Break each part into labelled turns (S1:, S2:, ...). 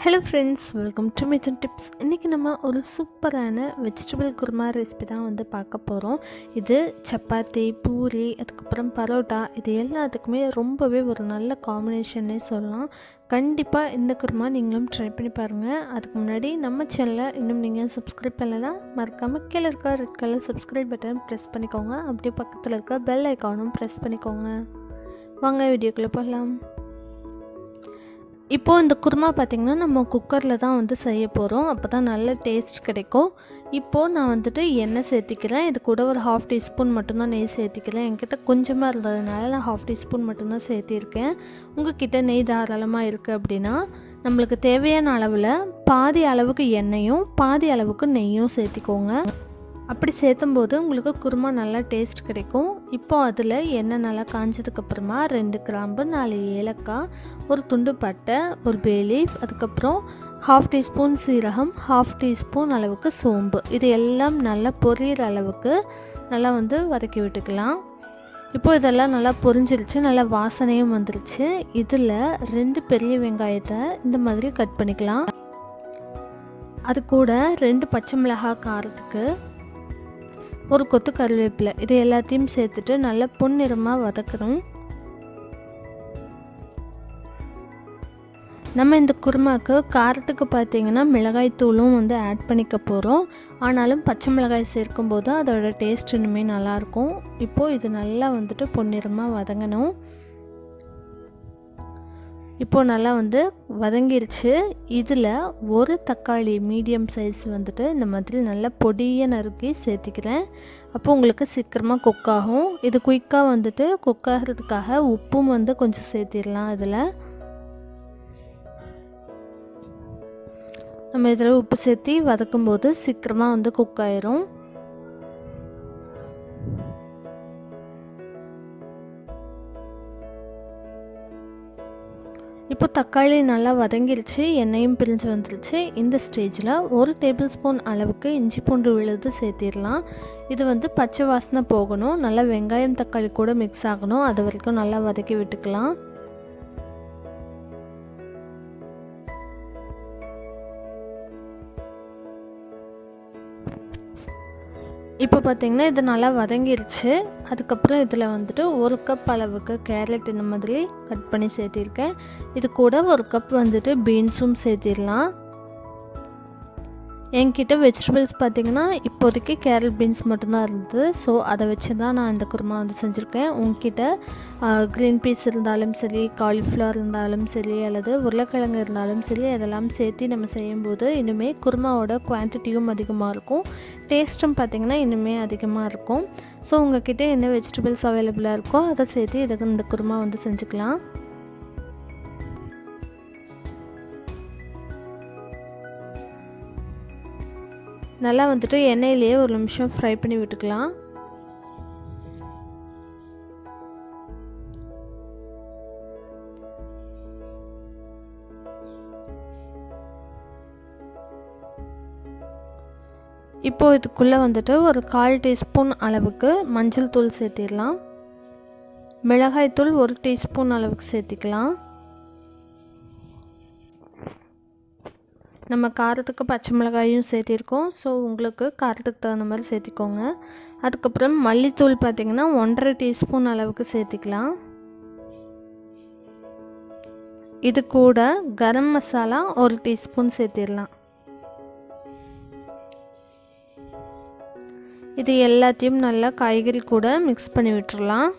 S1: Hello friends, welcome to Mithuntips. இன்றைக்கி நம்ம ஒரு சூப்பரான வெஜிடபிள் குருமா ரெசிபி தான் வந்து பார்க்க போகிறோம். இது சப்பாத்தி, பூரி, அதுக்கப்புறம் பரோட்டா, இது எல்லாத்துக்குமே ரொம்பவே ஒரு நல்ல காம்பினேஷன்னே சொல்லலாம். கண்டிப்பாக இந்த குருமா நீங்களும் ட்ரை பண்ணி பாருங்கள். அதுக்கு முன்னாடி நம்ம சேனலை இன்னும் நீங்கள் சப்ஸ்கிரைப் பண்ணலாம், மறக்காமல் கீழே இருக்க red colour subscribe button press பண்ணிக்கோங்க. அப்படியே பக்கத்தில் இருக்க பெல் ஐக்கானும் ப்ரெஸ் பண்ணிக்கோங்க. வாங்க வீடியோக்குள்ளே போகலாம். இப்போது இந்த குருமா பார்த்திங்கன்னா நம்ம குக்கரில் தான் வந்து செய்ய போகிறோம். அப்போ தான் நல்ல டேஸ்ட் கிடைக்கும். இப்போது நான் வந்துட்டு எண்ணெய் சேர்த்திக்கிறேன். இது கூட ஒரு 1/2 டீஸ்பூன் மட்டும்தான் நெய் சேர்த்திக்கிறேன். என்கிட்ட கொஞ்சமாக இருந்ததுனால நான் 1/2 டீஸ்பூன் மட்டும்தான் சேர்த்திருக்கேன். உங்கள் கிட்டே நெய் தாராளமாக இருக்குது அப்படின்னா நம்மளுக்கு தேவையான அளவில் பாதி அளவுக்கு எண்ணெயும் பாதி அளவுக்கு நெய்யும் சேர்த்திக்கோங்க. அப்படி சேர்த்தும்போது உங்களுக்கு குருமா நல்லா டேஸ்ட் கிடைக்கும். இப்போது அதில் எண்ணெய் நல்லா காஞ்சதுக்கப்புறமா 2 கிராம்பு, 4 ஏலக்காய், ஒரு துண்டு பட்டை, ஒரு பே லீஃப், அதுக்கப்புறம் 1/2 டீஸ்பூன் சீரகம், 1/2 டீஸ்பூன் அளவுக்கு சோம்பு, இது எல்லாம் நல்லா பொரியிற அளவுக்கு நல்லா வந்து வதக்கி விட்டுக்கலாம். இப்போது இதெல்லாம் நல்லா பொரிஞ்சிருச்சு, நல்லா வாசனையும் வந்துருச்சு. இதில் 2 பெரிய வெங்காயத்தை இந்த மாதிரி கட் பண்ணிக்கலாம். அது கூட 2 பச்சை மிளகாய் காரத்துக்கு, ஒரு கொத்து கருவேப்பிலை, இது எல்லாத்தையும் சேர்த்துட்டு நல்லா பொன்னிறமாக வதக்கணும். நம்ம இந்த குருமாவுக்கு காரத்துக்கு பார்த்திங்கன்னா மிளகாய் தூளும் வந்து ஆட் பண்ணிக்க போகிறோம். ஆனாலும் பச்சை மிளகாய் சேர்க்கும்போது அதோட டேஸ்ட் இன்னுமே நல்லாயிருக்கும். இப்போது இது நல்லா வந்துட்டு பொன்னிறமாக வதங்கணும். இப்போது நல்லா வந்து வதங்கிருச்சு. இதில் ஒரு தக்காளி மீடியம் சைஸ் வந்துட்டு இந்த மாதிரி நல்லா பொடியை நறுக்கி சேர்த்திக்கிறேன். அப்போது உங்களுக்கு சீக்கிரமாக குக் ஆகும். இது குயிக்காக வந்துட்டு குக் ஆகிறதுக்காக உப்பும் வந்து கொஞ்சம் சேர்த்திடலாம். இதில் நம்ம இதில் உப்பு சேர்த்தி வதக்கும்போது சீக்கிரமாக வந்து குக் ஆயிரும். இப்போ தக்காளி நல்லா வதங்கிருச்சு, எண்ணெயும் பிரிஞ்சு வந்துருச்சு. இந்த ஸ்டேஜில் 1 டேபிள் ஸ்பூன் அளவுக்கு இஞ்சி பூண்டு விழுது சேர்த்திடலாம். இது வந்து பச்சை வாசனை போகணும், நல்லா வெங்காயம் தக்காளி கூட மிக்ஸ் ஆகணும், அது வரைக்கும் நல்லா வதக்கி விட்டுக்கலாம். இப்போ பார்த்திங்கன்னா இது நல்லா வதங்கிருச்சு. அதுக்கப்புறம் இதில் வந்துட்டு 1 கப் அளவுக்கு கேரட் இந்த மாதிரி கட் பண்ணி சேர்த்திருக்கேன். இது கூட 1 கப் வந்துட்டு பீன்ஸும் சேர்த்திடலாம். என்கிட்ட வெஜிடபிள்ஸ் பார்த்திங்கன்னா இப்போதைக்கு கேரட் பீன்ஸ் மட்டும்தான் இருந்தது. ஸோ அதை வச்சு தான் நான் இந்த குருமா வந்து செஞ்சுருக்கேன். உங்ககிட்ட க்ரீன் பீஸ் இருந்தாலும் சரி, காலிஃப்ளவர் இருந்தாலும் சரி, அல்லது உருளைக்கிழங்கு இருந்தாலும் சரி, அதெல்லாம் சேர்த்து நம்ம செய்யும்போது இன்னுமே குருமாவோட குவான்டிட்டியும் அதிகமாக இருக்கும், டேஸ்ட்டும் பார்த்திங்கன்னா இன்னுமே அதிகமாக இருக்கும். ஸோ உங்கள்கிட்ட என்ன வெஜிடபிள்ஸ் அவைலபிளாக இருக்கோ அதை சேர்த்து இதுக்கு இந்த குருமா வந்து செஞ்சுக்கலாம். நல்லா வந்துட்டு எண்ணெயிலேயே ஒரு நிமிஷம் ஃப்ரை பண்ணி விட்டுக்கலாம். இப்போது இதுக்குள்ளே வந்துட்டு ஒரு 1/4 டீஸ்பூன் அளவுக்கு மஞ்சள் தூள் சேர்த்திடலாம். மிளகாய் தூள் 1 டீஸ்பூன் அளவுக்கு சேர்த்திக்கலாம். நம்ம காரத்துக்கு பச்சை மிளகாயும் சேர்த்திருக்கோம், ஸோ உங்களுக்கு காரத்துக்கு தகுந்த மாதிரி சேர்த்திக்கோங்க. அதுக்கப்புறம் மல்லித்தூள் பார்த்திங்கன்னா 1/2 டீஸ்பூன் அளவுக்கு சேர்த்திக்கலாம். இது கூட கரம் மசாலா 1 டீஸ்பூன் சேர்த்திடலாம். இது எல்லாத்தையும் நல்லா காய்கறி கூட மிக்ஸ் பண்ணி விட்டுறலாம்.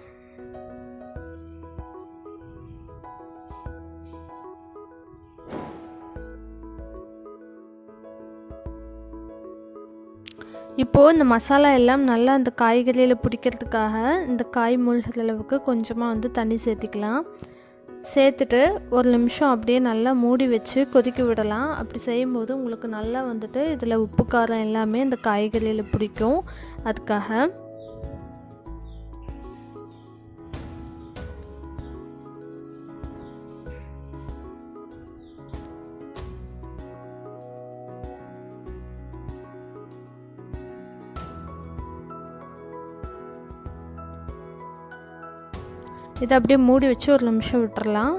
S1: இப்போது இந்த மசாலா எல்லாம் நல்லா அந்த காய்கறியில் பிடிக்கிறதுக்காக இந்த காய் மூழ்கிற அளவுக்கு கொஞ்சமாக வந்து தண்ணி சேர்த்திக்கலாம். சேர்த்துட்டு 1 நிமிஷம் அப்படியே நல்லா மூடி வச்சு கொதிக்க விடலாம். அப்படி செய்யும்போது உங்களுக்கு நல்லா வந்துட்டு இதில் உப்பு காரம் எல்லாமே இந்த காய்கறியில் பிடிக்கும். அதுக்காக இதை அப்படியே மூடி வச்சு 1 நிமிஷம் விட்டுறலாம்.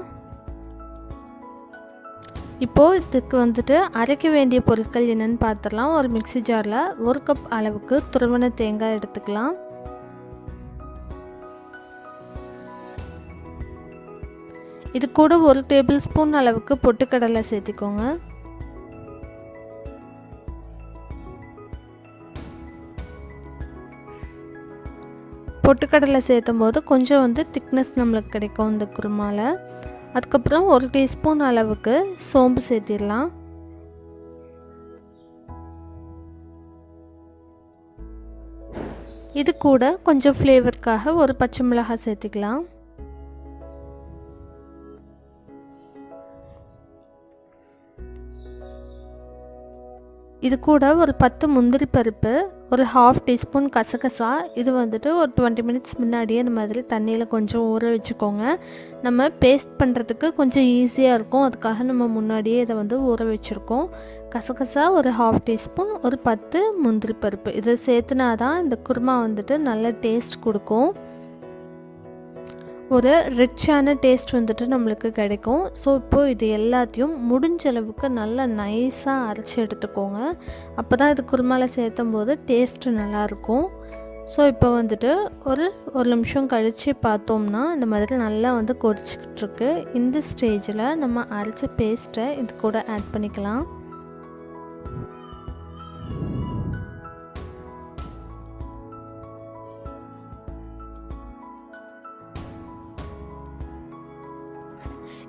S1: இப்போது இதுக்கு வந்துட்டு அரைக்க வேண்டிய பொருட்கள் என்னென்னு பார்த்துடலாம். ஒரு மிக்ஸி ஜாரில் 1 கப் அளவுக்கு துருவன தேங்காய் எடுத்துக்கலாம். இது கூட 1 டேபிள் ஸ்பூன் அளவுக்கு பொட்டுக்கடலை சேர்த்திக்கோங்க. பொட்டுக்கடலை சேர்த்தும் போது கொஞ்சம் வந்து திக்னஸ் நம்மளுக்கு கிடைக்கும் இந்த குருமாவில். அதுக்கப்புறம் 1 டீஸ்பூன் அளவுக்கு சோம்பு சேர்த்திடலாம். இது கூட கொஞ்சம் ஃப்ளேவருக்காக ஒரு பச்சை மிளகாய் சேர்த்திக்கலாம். இது கூட ஒரு 10 முந்திரி பருப்பு, ஒரு 1/2 டீஸ்பூன் கசகசா, இது வந்துட்டு ஒரு 20 மினிட்ஸ் முன்னாடியே இந்த மாதிரி தண்ணியில் கொஞ்சம் ஊற வச்சுக்கோங்க. நம்ம பேஸ்ட் பண்ணுறதுக்கு கொஞ்சம் ஈஸியாக இருக்கும், அதுக்காக நம்ம முன்னாடியே இதை வந்து ஊற வச்சுருக்கோம். கசகசா ஒரு 1/2 டீஸ்பூன், ஒரு 10 முந்திரி பருப்பு, இதை சேர்த்துனா தான் இந்த குருமா வந்துட்டு நல்ல டேஸ்ட் கொடுக்கும். ஒரு ரிச்சான டேஸ்ட் வந்துட்டு நம்மளுக்கு கிடைக்கும். ஸோ இப்போது இது எல்லாத்தையும் முடிஞ்ச அளவுக்கு நல்லா நைஸாக அரைச்சி எடுத்துக்கோங்க. அப்போ தான் இது குருமாவில் சேர்த்தும் போது டேஸ்ட்டு நல்லாயிருக்கும். ஸோ இப்போ வந்துட்டு ஒரு நிமிஷம் கழித்து பார்த்தோம்னா இந்த மாதிரி நல்லா வந்து கொதிச்சுக்கிட்டுருக்கு. இந்த ஸ்டேஜில் நம்ம அரைச்ச பேஸ்ட்டை இது கூட ஆட் பண்ணிக்கலாம்.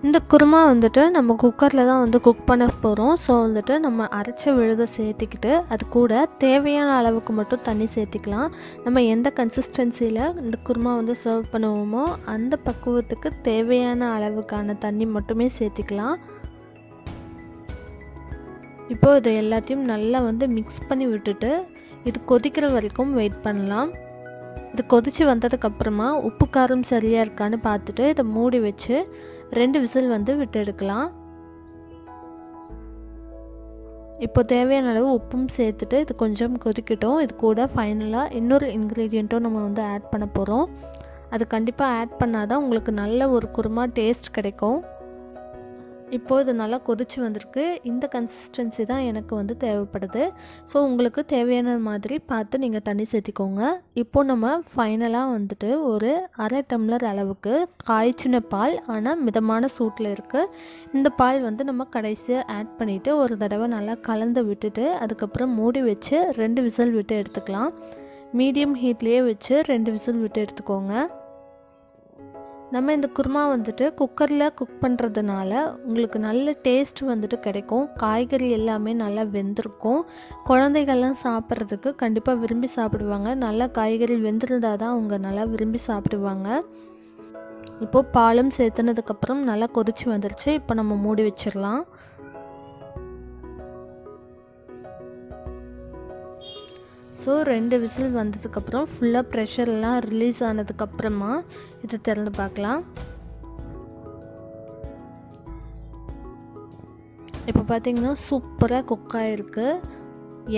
S1: இந்த குருமா வந்துட்டு நம்ம குக்கரில் தான் வந்து குக் பண்ண போகிறோம். ஸோ வந்துட்டு நம்ம அரைச்ச விழுதை சேர்த்திக்கிட்டு அது கூட தேவையான அளவுக்கு மட்டும் தண்ணி சேர்த்திக்கலாம். நம்ம எந்த கன்சிஸ்டன்சியில் இந்த குருமா வந்து சர்வ் பண்ணுவோமோ அந்த பக்குவத்துக்கு தேவையான அளவுக்கான தண்ணி மட்டுமே சேர்த்திக்கலாம். இப்போது இதை எல்லாத்தையும் நல்லா வந்து மிக்ஸ் பண்ணி விட்டுட்டு இது கொதிக்கிற வரைக்கும் வெயிட் பண்ணலாம். இது கொதித்து வந்ததுக்கப்புறமா உப்பு காரம் சரியாக இருக்கான்னு பார்த்துட்டு இதை மூடி வச்சு 2 விசில் வந்து விட்டு எடுக்கலாம். இப்போ தேவையான அளவு உப்பும் சேர்த்துட்டு இது கொஞ்சம் கொதிக்கட்டும். இது கூட ஃபைனலாக இன்னொரு இன்க்ரீடியண்ட்டும் நம்ம வந்து ஆட் பண்ண போகிறோம். அது கண்டிப்பாக ஆட் பண்ணால் தான் உங்களுக்கு நல்ல ஒரு குருமா டேஸ்ட் கிடைக்கும். இப்போது இது நல்லா கொதிச்சு வந்திருக்கு. இந்த கன்சிஸ்டன்சி தான் எனக்கு வந்து தேவைப்படுது. ஸோ உங்களுக்கு தேவையான மாதிரி பார்த்து நீங்கள் தண்ணி சேர்த்திக்கோங்க. இப்போது நம்ம ஃபைனலாக வந்துட்டு ஒரு 1/2 டம்ளர் அளவுக்கு காய்ச்சின பால், ஆனால் மிதமான சூட்டில் இருக்குது. இந்த பால் வந்து நம்ம கடைசியாக ஆட் பண்ணிவிட்டு ஒரு தடவை நல்லா கலந்து விட்டுட்டு அதுக்கப்புறம் மூடி வச்சு 2 விசில் விட்டு எடுத்துக்கலாம். மீடியம் ஹீட்லேயே வச்சு 2 விசில் விட்டு எடுத்துக்கோங்க. நம்ம இந்த குருமா வந்துட்டு குக்கரில் குக் பண்ணுறதுனால உங்களுக்கு நல்ல டேஸ்ட் வந்துட்டு கிடைக்கும். காய்கறி எல்லாமே நல்லா வெந்திருக்கும். குழந்தைகள்லாம் சாப்பிட்றதுக்கு கண்டிப்பாக விரும்பி சாப்பிடுவாங்க. நல்லா காய்கறி வெந்திருந்தால் தான் அவங்க நல்லா விரும்பி சாப்பிடுவாங்க. இப்போது பாலும் சேர்த்துனதுக்கப்புறம் நல்லா கொதிச்சு வந்துருச்சு. இப்போ நம்ம மூடி வச்சிடலாம். ஸோ 2 விசில் வந்ததுக்கப்புறம் ஃபுல்லாக ப்ரெஷர்லாம் ரிலீஸ் ஆனதுக்கப்புறமா இதை திறந்து பார்க்கலாம். இப்போ பார்த்திங்கன்னா சூப்பராக குக் ஆகிருக்கு.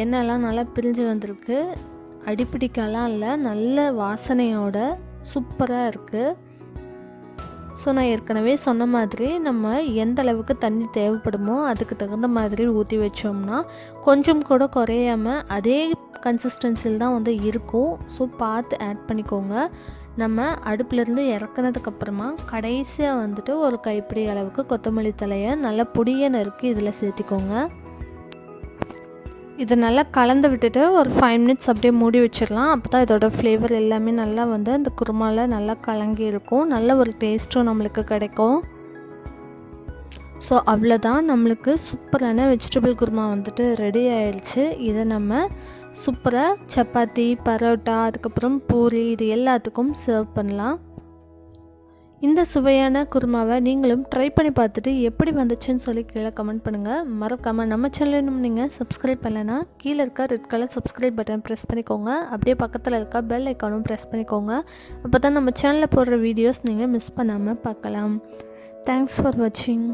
S1: எண்ணெய்லாம் நல்லா பிரிஞ்சு வந்திருக்கு. அடிப்பிடிக்கலாம் இல்லை, நல்ல வாசனையோட சூப்பராக இருக்குது. ஸோ நான் ஏற்கனவே சொன்ன மாதிரி நம்ம எந்த அளவுக்கு தண்ணி தேவைப்படுமோ அதுக்கு தகுந்த மாதிரி ஊற்றி வச்சோம்னா கொஞ்சம் கூட குறையாமல் அதே கன்சிஸ்டன்சியில் தான் வந்து இருக்கும். ஸோ பார்த்து ஆட் பண்ணிக்கோங்க. நம்ம அடுப்புலேருந்து இறக்குனதுக்கப்புறமா கடைசியாக வந்துட்டு ஒரு கைப்பிடி அளவுக்கு கொத்தமல்லி தலையை நல்லா பொடியை நறுக்கி இதில் சேர்த்திக்கோங்க. இதை நல்லா கலந்து விட்டுட்டு ஒரு 5 மினிட்ஸ் அப்படியே மூடி வச்சிடலாம். அப்போ தான் இதோட ஃப்ளேவர் எல்லாமே நல்லா வந்து அந்த குருமாவில் நல்லா கலங்கி இருக்கும். நல்ல ஒரு டேஸ்ட்டும் நம்மளுக்கு கிடைக்கும். ஸோ அவ்வளோதான், நம்மளுக்கு சூப்பரான வெஜிடபிள் குருமா வந்துட்டு ரெடி ஆயிடுச்சு. இதை நம்ம சூப்பராக சப்பாத்தி, பரோட்டா, அதுக்கப்புறம் பூரி இது எல்லாத்துக்கும் சர்வ் பண்ணலாம். இந்த சுவையான குருமாவை நீங்களும் ட்ரை பண்ணி பார்த்துட்டு எப்படி வந்துச்சுன்னு சொல்லி கீழே கமெண்ட் பண்ணுங்கள். மறக்காமல் நம்ம சேனலும் நீங்கள் சப்ஸ்கிரைப் பண்ணலைன்னா கீழே இருக்க red colour subscribe button press பண்ணிக்கோங்க. அப்படியே பக்கத்தில் இருக்க பெல் ஐக்கானும் ப்ரெஸ் பண்ணிக்கோங்க. அப்போ தான் நம்ம சேனலில் போடுற வீடியோஸ் நீங்கள் மிஸ் பண்ணாமல் பார்க்கலாம். தேங்க்ஸ் ஃபார் வாட்சிங்.